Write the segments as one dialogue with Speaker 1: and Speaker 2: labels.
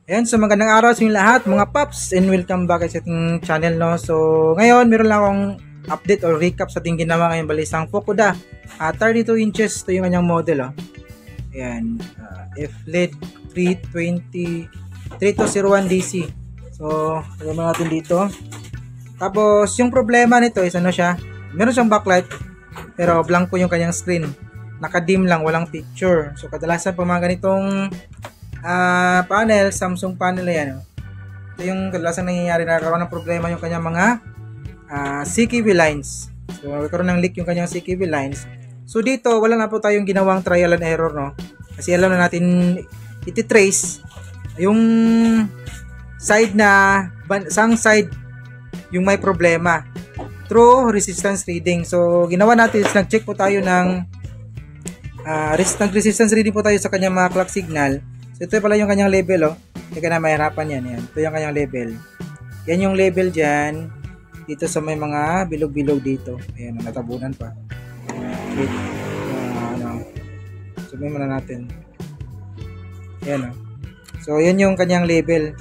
Speaker 1: Ayan, so magandang araw sa inyo lahat mga paps and welcome back sa ating channel, no. So ngayon meron lang akong update or recap sa ating ginawa ngayong balisang Fukuda 32 inches to yung kanyang model, oh. Ayan, F-LED 320 3201 DC. So gawin natin dito. Tapos yung problema nito is ano siya, meron siyang backlight pero blanco yung kanyang screen, naka-dim lang, walang picture. So kadalasan pa mga ganitong panel, Samsung panel na yan, oh. Ito yung kadalasan nangyayari, nakakaroon ng problema yung kanyang mga CKV lines. So nagkaroon ng leak yung kanyang CKV lines. So dito wala na po tayong ginawang trial and error, no, kasi alam na natin iti-trace yung side na sang side yung may problema through resistance reading. So ginawa natin is nag-check po tayo ng nag-resistance reading po tayo sa kanyang mga clock signal. So ito pala yung kanyang label, oh. Hindi ka na mahirapan yan. Yan. Ito yung kanyang label. Yan yung label dyan. Dito sa may mga bilog-bilog dito. Ayan, natabunan pa. Wait. Zoom muna natin. Ayan, oh. So yan yung kanyang label.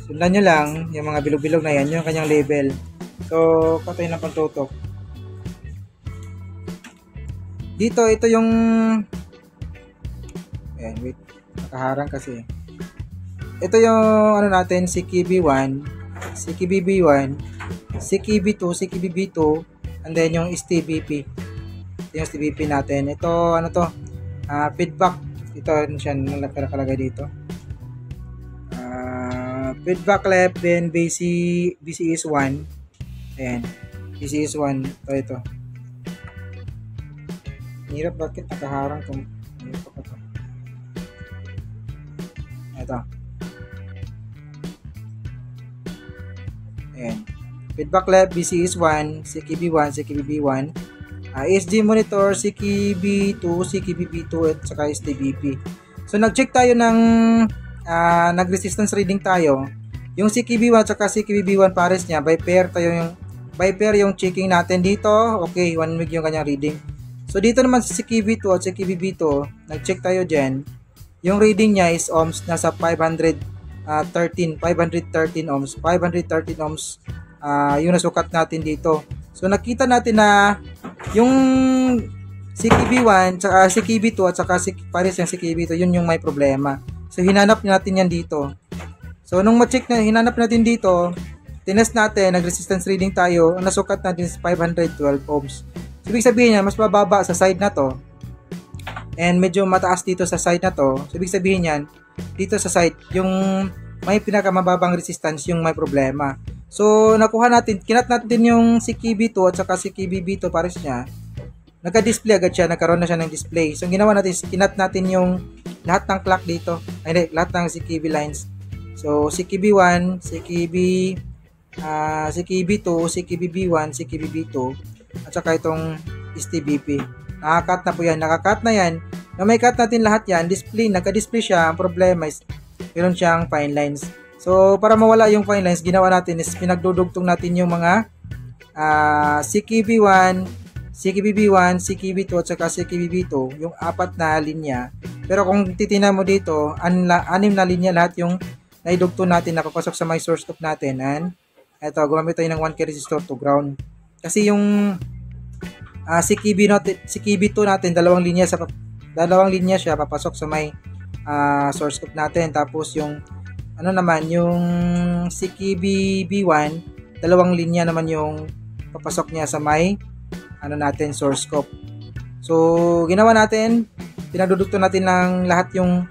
Speaker 1: Sundan nyo lang yung mga bilog-bilog na yan. Yung kanyang label. So patay ng pagtutok. Dito, ito yung ayan, wait. Nakaharang kasi. Ito yung ano natin, CKB1, CKBB1, CKB2, CKBB2, and then yung STBP. Ito yung STBP natin. Ito, ano to? Feedback. Ito, ano siya, nakalagay dito. Feedback left, then BC is 1. Ayan. BC is 1. Ito. Hirap, bakit nakaharang itong ito. Ayan. Feedback left, BC is 1, CKB1, CKBB1, SD monitor, CKB2, CKBB2, at saka STBP. So nag-check tayo ng nag-resistance reading tayo. Yung CKB1 at saka CKBB1 pares niya, by pair yung checking natin dito. Okay, 1 mig yung kanyang reading. So dito naman sa CKB2 at CKBB2, nag-check tayo dyan. Yung reading niya is ohms, nasa 513 ohms. 513 ohms yung nasukat natin dito. So nakita natin na yung CKB1, saka CKB2 at saka pares yung CKB2, yun yung may problema. So hinanap natin yan dito. So nung ma-check na, hinanap natin dito, tinest natin, nag-resistance reading tayo, ang nasukat natin is 512 ohms. So ibig sabihin niya, mas mababa sa side na to, and medyo mataas dito sa side na to. So ibig sabihin niyan, dito sa side, yung may pinakamababang resistance yung may problema. So nakuha natin, kinat natin yung CKB2 at saka CKBB2 pares niya. Nagka-display agad siya, nagkaroon na siya ng display. So ginawa natin, kinat natin yung lahat ng clock dito, ay lahat ng CKB lines. So CKB1, CKB2, CKBB1, CKBB2, at saka itong STBP. Nakakat na po yan. Nakakat na yan. Na may cut natin lahat yan, display, naka-display siya. Ang problema is, meron siyang fine lines. So, para mawala yung fine lines, ginawa natin is, pinagdudugtong natin yung mga CKB1, CKBB1, CKB2, at saka CKBB2, yung 4 na linya. Pero kung titingnan mo dito, 6 na linya lahat yung naidugtong natin, napapasok sa my source code natin. And, eto, gumamit tayo ng 1K resistor to ground. Kasi yung CKB2 natin, dalawang linya siya papasok sa may source code natin. Tapos yung ano naman, yung CKBB1, dalawang linya naman yung papasok niya sa may ano natin, source code. So ginawa natin, pinadudugtong natin lang lahat yung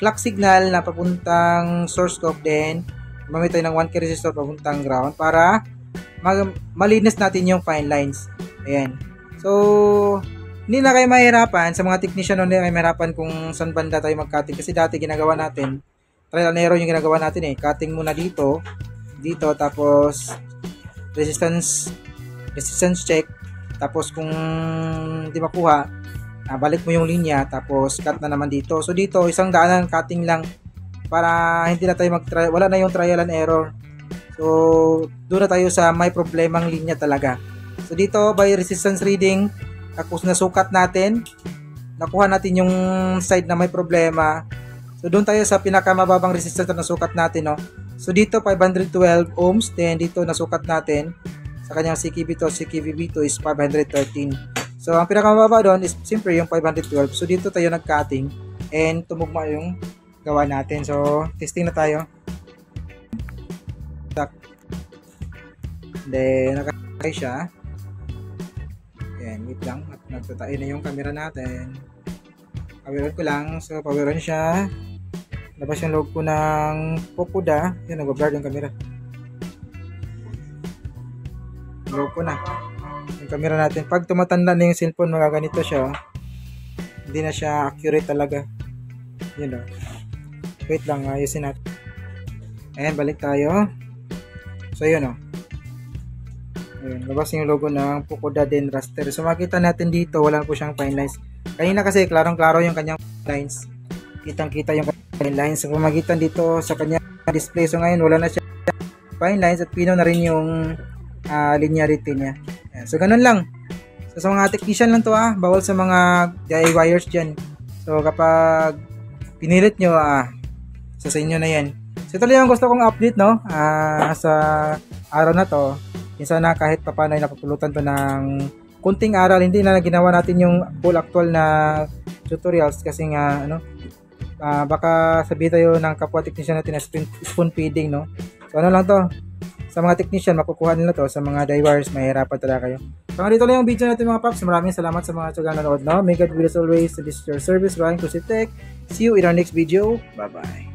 Speaker 1: clock signal na papuntang source code, then gumamit tayo ng 1K resistor papuntang ground para malinis natin yung fine lines. Ayan. So, hindi na kayo mahirapan sa mga technician, hindi na kayo mahirapan kung saan banda tayo mag-cutting. Kasi dati ginagawa natin, trial and error yung ginagawa natin eh. Cutting muna dito, tapos resistance check. Tapos kung hindi makuha, balik mo yung linya, tapos cut na naman dito. So dito, isang daanan, cutting lang para hindi na tayo wala na yung trial and error. So, doon na tayo sa may problemang linya talaga. So dito, by resistance reading, tapos nasukat natin, nakuha natin yung side na may problema. So doon tayo sa pinakamababang resistance na nasukat natin, no. So dito 512 ohms, then dito nasukat natin sa kanyang CKV2 is 513. So ang pinakamababa doon is siyempre yung 512. So dito tayo nag-cutting and tumugma yung gawa natin. So testing na tayo. Then nakakay siya. Ayan, wait lang at nagtatayo na yung camera natin. Power on ko lang. So power on siya. Labas yung loob ko ng Fukuda. Yun, nag-blur yung camera. Loob ko na yung camera natin. Pag tumatanda na yung cellphone, magaganito siya. Hindi na siya accurate talaga. Yun o. Wait lang, ayusin natin. Ayan, balik tayo. So yun o. Ayan, labas yung logo ng Fukuda Den raster. So makita natin dito, wala po siyang fine lines. Kanina kasi klarong-klaro yung kanyang lines. Kitang-kita yung fine lines sa pamagitan dito sa kanyang display. So ngayon wala na siya fine lines at pino na rin yung linearity niya. Ayan. So ganun lang. So sa mga technician lang to bawal sa mga DIYers dyan. So kapag pinilit nyo sa inyo na yan. So ito lang yung gusto kong update, no, sa araw na to. Sana kahit papano ay napapulutan to ng kunting aral, hindi na ginawa natin yung full actual na tutorials kasi nga baka sabihin tayo ng kapwa technician natin na spoon feeding, no. So ano lang to, sa mga technician makukuha nila to, sa mga DIYers mahirapan talaga kayo. So dito lang yung video natin mga paps. Maraming salamat sa mga tsagang nanood, no. May God will as always. This is your service Ryan Kusitech. See you in our next video. Bye bye.